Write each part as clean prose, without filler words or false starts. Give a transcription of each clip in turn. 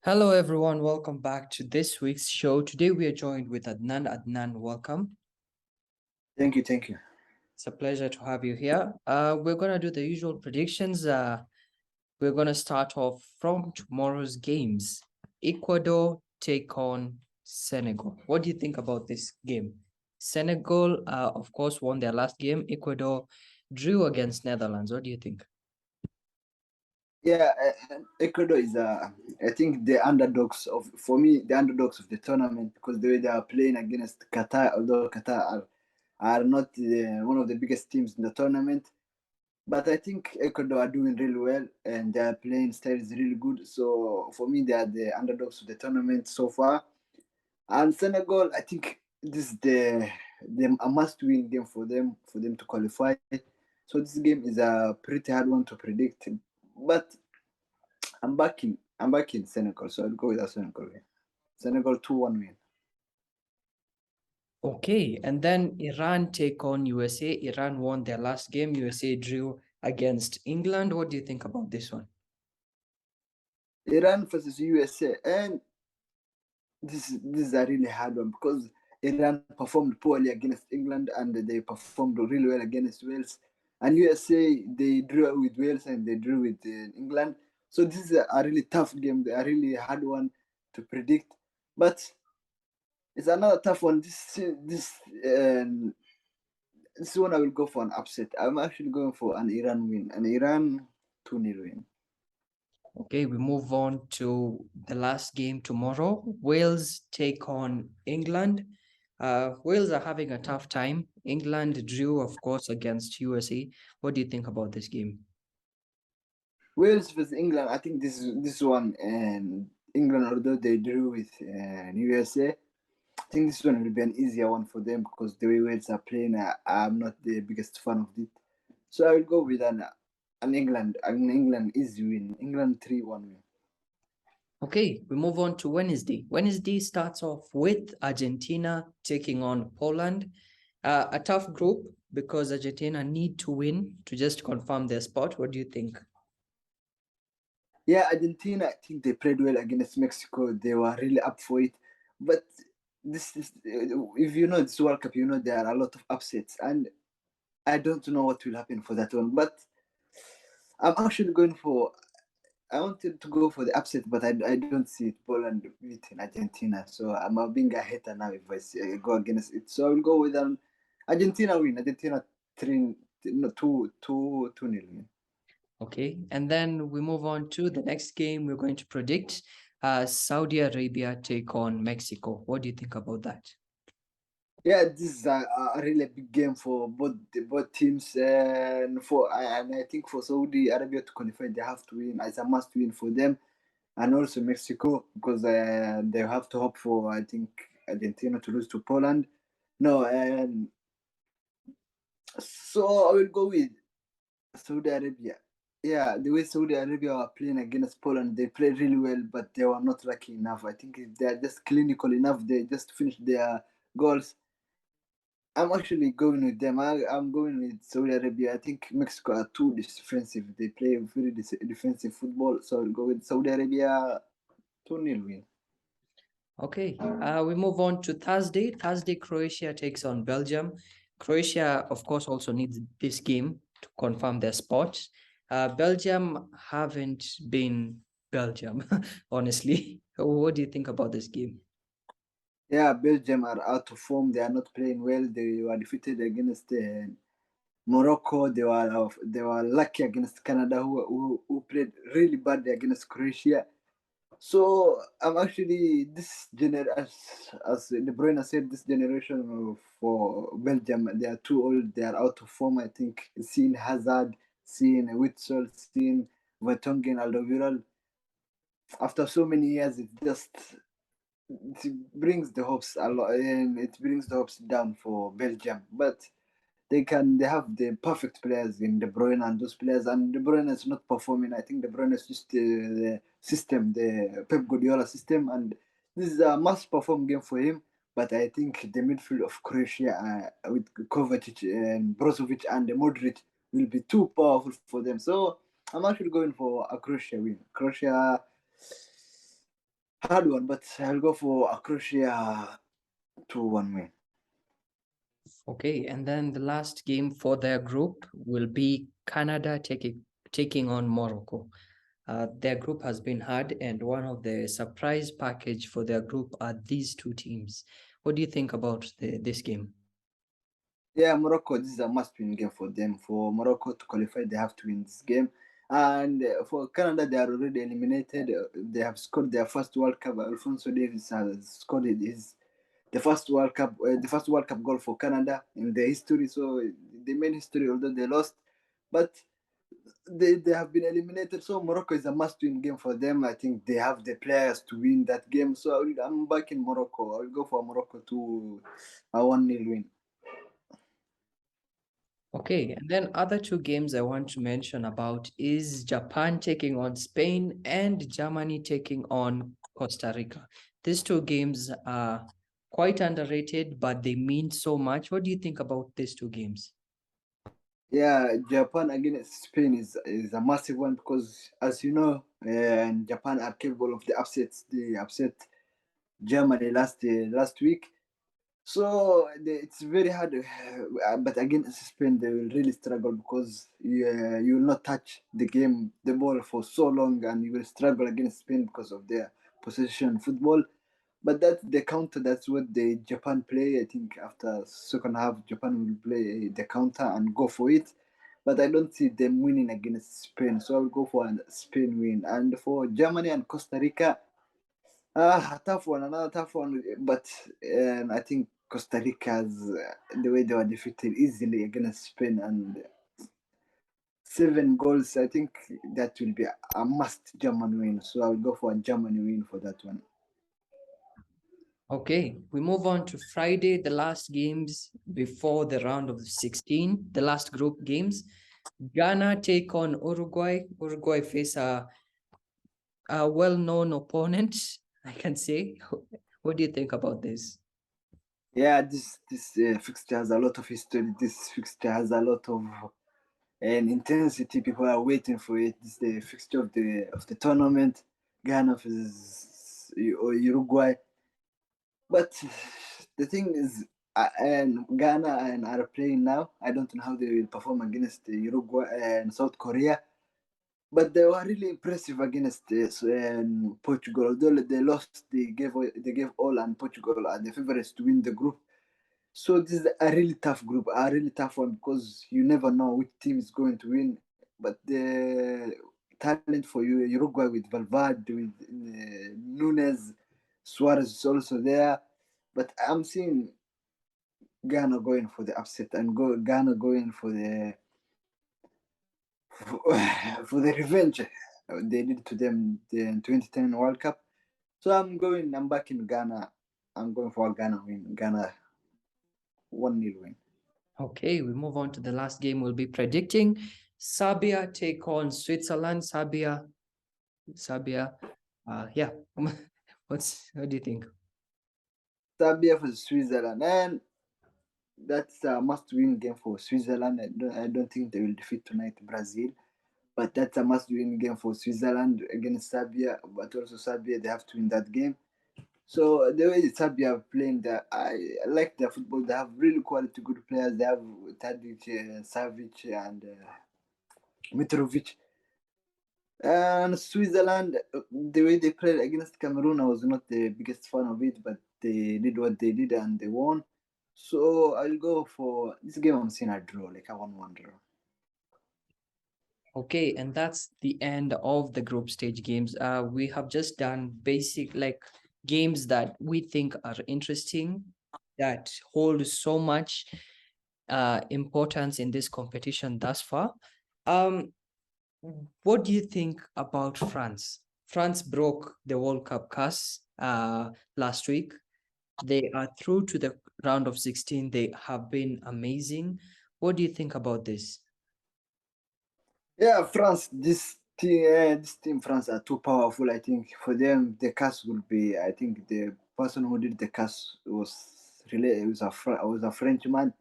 Hello, everyone. Welcome back to this week's show. Today we are joined with Adnan. Adnan, welcome. Thank you, thank you. It's a pleasure to have you here. We're gonna do the usual predictions. We're gonna start off from tomorrow's games. Ecuador take on Senegal. What do you think about this game? Senegal, of course, won their last game. Ecuador drew against Netherlands. What do you think? Yeah, Ecuador is, I think, the underdogs of, for me, the underdogs of the tournament because the way they are playing against Qatar, although Qatar are not one of the biggest teams in the tournament. But I think Ecuador are doing really well and their playing style is really good. So for me, they are the underdogs of the tournament so far. And Senegal, I think this is a must-win game for them to qualify. So this game is a pretty hard one to predict. But I'm back in Senegal, so I'll go with a Senegal win. Senegal 2-1 win. Okay, and then Iran take on USA. Iran won their last game. USA drew against England. What do you think about this one? Iran versus USA, and this is a really hard one because Iran performed poorly against England and they performed really well against Wales. And USA they drew with Wales and they drew with England. So this is a really tough game, a really hard one to predict. But it's another tough one. This one I will go for an upset. I'm actually going for an Iran win. An Iran 2-0 win. Okay, we move on to the last game tomorrow. Wales take on England. Wales are having a tough time. England drew, of course, against USA. What do you think about this game? Wales versus England. I think this one and England, although they drew with USA, I think this one will be an easier one for them because the way Wales are playing, I'm not the biggest fan of it. So I will go with an England easy win. England 3-1 win. Okay, we move on to Wednesday. Wednesday starts off with Argentina taking on Poland. A tough group because Argentina need to win to just confirm their spot. What do you think? Yeah, Argentina, I think they played well against Mexico. They were really up for it. But this is, if you know this World Cup, you know there are a lot of upsets. And I don't know what will happen for that one. But I'm actually going for, I wanted to go for the upset, but I don't see it. Poland beating Argentina. So I'm being a hater now if go against it. So I'll go with an Argentina win. Argentina 3, no, 2-0 win. Okay, and then we move on to the next game we're going to predict. Saudi Arabia take on Mexico. What do you think about that? Yeah, this is a really big game for both teams, and I think for Saudi Arabia to qualify, they have to win. It's a must win for them, and also Mexico because they have to hope for I think Argentina to lose to Poland. No, and so I will go with Saudi Arabia. Yeah, the way Saudi Arabia are playing against Poland, they played really well, but they were not lucky enough. I think if they are just clinical enough, they just finished their goals. I'm actually going with them. I'm going with Saudi Arabia. I think Mexico are too defensive. They play very defensive football. So I'll go with Saudi Arabia 2-0 win. Okay, we move on to Thursday. Thursday, Croatia takes on Belgium. Croatia, of course, also needs this game to confirm their spot. Belgium haven't been Belgium, honestly. What do you think about this game? Yeah, Belgium are out of form. They are not playing well. They were defeated against Morocco. They were lucky against Canada, who played really badly against Croatia. So I'm actually as De Bruyne said, this generation for Belgium, they are too old. They are out of form. I think seeing Hazard, seeing Witsel, seeing Vertonghen, Alderweireld, after so many years, it brings the hopes a lot, and it brings the hopes down for Belgium. But they have the perfect players in De Bruyne and those players, and De Bruyne is not performing. I think De Bruyne is just the system, the Pep Guardiola system, and this is a must perform game for him. But I think the midfield of Croatia with Kovacic and Brozovic and Modric will be too powerful for them. So I'm actually going for a Croatia win. Croatia hard one, but I'll go for a Croatia 2-1 win. Okay, and then the last game for their group will be Canada taking on Morocco. Their group has been hard, and one of the surprise package for their group are these two teams. What do you think about this game? Yeah, Morocco, this is a must-win game for them. For Morocco to qualify, they have to win this game. And for Canada, they are already eliminated. They have scored their first World Cup. Alfonso Davies has scored the first World Cup goal for Canada in their history. So they made history, although they lost, but they have been eliminated. So Morocco is a must-win game for them. I think they have the players to win that game. So I'm back in Morocco. I'll go for Morocco to a 1-0 win. Okay, and then other two games I want to mention about is Japan taking on Spain and Germany taking on Costa Rica. These two games are quite underrated, but they mean so much. What do you think about these two games? Yeah, Japan against Spain is a massive one because, as you know, Japan are capable of the upsets. They upset Germany last week. So it's very hard, but against Spain they will really struggle because you will not touch the ball for so long, and you will struggle against Spain because of their possession football. But that's the counter. That's what the Japan play. I think after second half, Japan will play the counter and go for it. But I don't see them winning against Spain, so I'll go for a Spain win. And for Germany and Costa Rica, tough one, another tough one. But I think Costa Rica's the way they were defeated easily against Spain and 7 goals. I think that will be a must German win. So I'll go for a Germany win for that one. Okay, we move on to Friday, the last games before the round of 16, the last group games. Ghana take on Uruguay. Uruguay face a well-known opponent, I can say. What do you think about this? Yeah, this fixture has a lot of history. This fixture has a lot of intensity. People are waiting for it. This is the fixture of the tournament. Ghana versus Uruguay. But the thing is, and Ghana and are playing now. I don't know how they will perform against Uruguay and South Korea. But they were really impressive against Portugal. Although they lost, they gave all, and Portugal are the favorites to win the group. So this is a really tough group, a really tough one because you never know which team is going to win. But the talent for you, Uruguay with Valverde, with Nunes, Suarez is also there. But I'm seeing Ghana going for the upset and Ghana going for the revenge they did to them in 2010 World Cup. So I'm back in Ghana. I'm going for a Ghana win. Ghana 1-0 win. Okay, we move on to the last game we'll be predicting. Serbia take on Switzerland. Serbia. Yeah. What do you think? Serbia for Switzerland, and that's a must-win game for Switzerland. I don't think they will defeat tonight Brazil, but that's a must-win game for Switzerland against Serbia. But also Serbia, they have to win that game. So the way Serbia are playing, I like their football. They have really quality, good players. They have Tadic, Savic, and Mitrovic. And Switzerland, the way they played against Cameroon, I was not the biggest fan of it, but they did what they did and they won. So I'll go for this game. I'm seeing a draw, like a 1-1 draw. Okay, and that's the end of the group stage games. We have just done basic like games that we think are interesting, that hold so much importance in this competition thus far. Um, what do you think about France? France broke the World Cup curse last week. They are through to the round of 16. They have been amazing. What do you think about this? Yeah, France. This team, France are too powerful. I think for them, the cast will be. I think the person who did the cast was a Frenchman,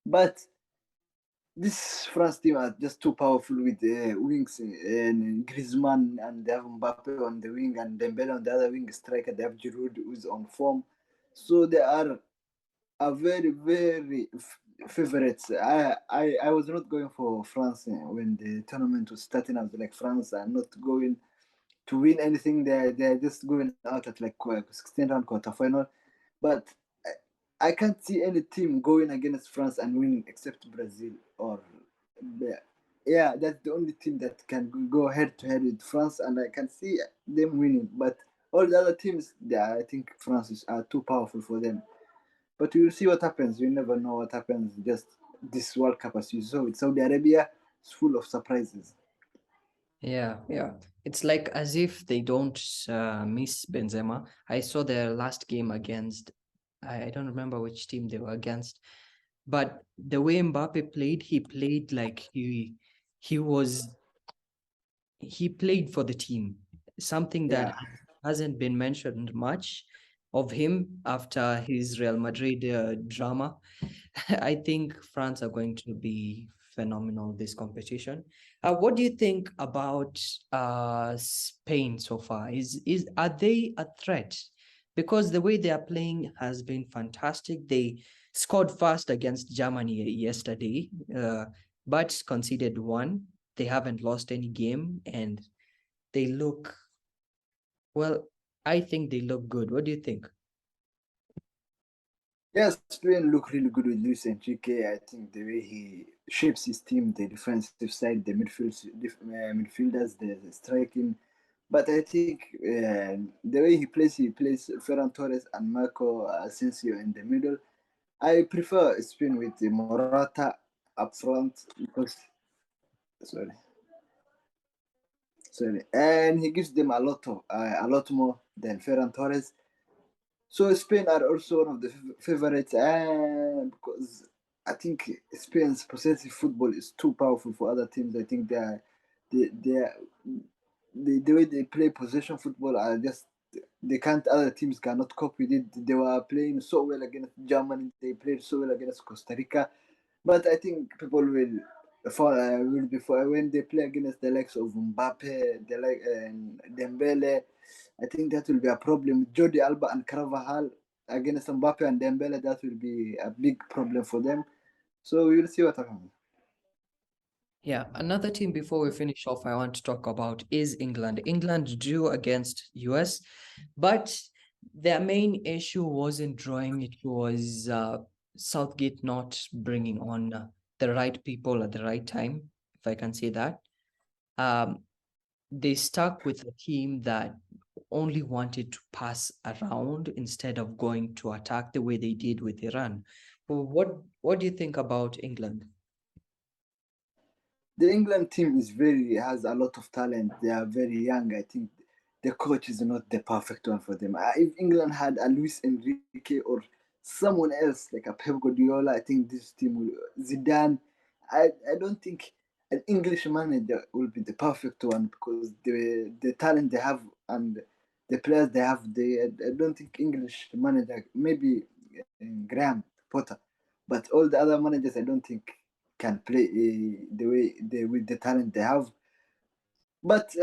but this France team are just too powerful with wings and Griezmann, and they have Mbappe on the wing and Dembele on the other wing striker. They have Giroud who's on form, so they are very favorites. I was not going for France when the tournament was starting. I was like, France are not going to win anything. They're just going out at like 16 round quarterfinal, but I can't see any team going against France and winning except Brazil or yeah, that's the only team that can go head to head with France, and I can see them winning. But all the other teams, I think France are too powerful for them. But we will see what happens. You never know what happens. Just this World Cup, as you saw with Saudi Arabia, is full of surprises. Yeah, yeah. It's like as if they don't miss Benzema. I saw their last game against, I don't remember which team they were against, but the way Mbappe played, he played like he was he played for the team. Something that Yeah. hasn't been mentioned much of him after his Real Madrid drama. I think France are going to be phenomenal this competition. What do you think about Spain so far? Is Are they a threat? Because the way they are playing has been fantastic. They scored fast against Germany yesterday, but conceded one. They haven't lost any game, and they look well. I think they look good. What do you think? Yeah, Spain look really good with Luis Enrique. I think the way he shapes his team, the defensive side, the midfielders, the striking. But I think the way he plays Ferran Torres and Marco Asensio in the middle. I prefer Spain with the Morata up front because sorry, and he gives them a lot more than Ferran Torres. So Spain are also one of the favorites, and because I think Spain's possessive football is too powerful for other teams. I think they are the way they play possession football are just they can't other teams cannot cope with it. They were playing so well against Germany. They played so well against Costa Rica, but I think people will be for when they play against the likes of Mbappe, the like and Dembele. I think that will be a problem. Jordi Alba and Carvajal against Mbappe and Dembele, that will be a big problem for them. So we'll see what happens. Yeah, another team before we finish off, I want to talk about is England. England drew against US, but their main issue wasn't drawing, it was Southgate not bringing on the right people at the right time, if I can say that. Um, they stuck with a team that only wanted to pass around instead of going to attack the way they did with Iran. Well, what do you think about England? The England team is very has a lot of talent. They are very young. I think the coach is not the perfect one for them. If England had a Luis Enrique or someone else like a Pep Guardiola, I think this team will Zidane. I don't think an English manager will be the perfect one because the talent they have and the players they have. I don't think English manager maybe Graham Potter, but all the other managers I don't think can play the way they with the talent they have. But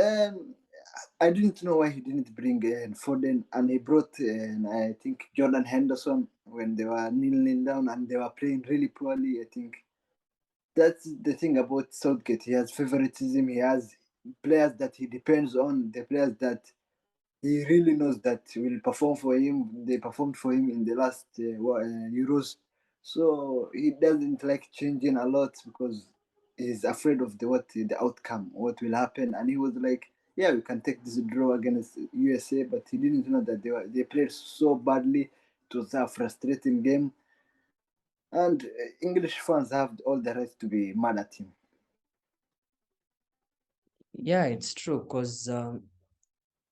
I didn't know why he didn't bring Foden, and he brought I think Jordan Henderson when they were kneeling down and they were playing really poorly. I think that's the thing about Southgate. He has favoritism. He has players that he depends on. The players that he really knows that will perform for him. They performed for him in the last Euros, so he doesn't like changing a lot because he's afraid of the outcome, what will happen. And he was like, "Yeah, we can take this draw against USA," but he didn't know that they played so badly. It was a frustrating game, and English fans have all the right to be mad at him. Yeah, it's true because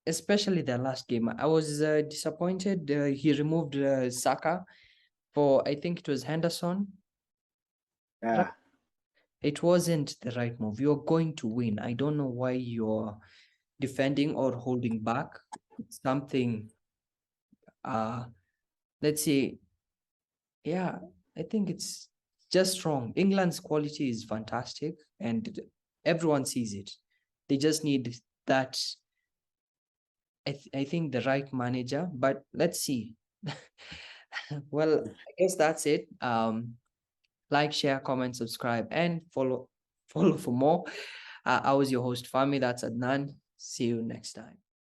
especially the last game, I was disappointed. He removed Saka for I think it was Henderson. Right? Yeah. It wasn't the right move. You're going to win. I don't know why you're defending or holding back. It's something. Uh, let's say, yeah. I think it's just strong. England's quality is fantastic, and everyone sees it. They just need that. I think the right manager, but let's see. Well, I guess that's it. Like, share, comment, subscribe, and follow for more. I was your host, Fahmy. That's Adnan. See you next time.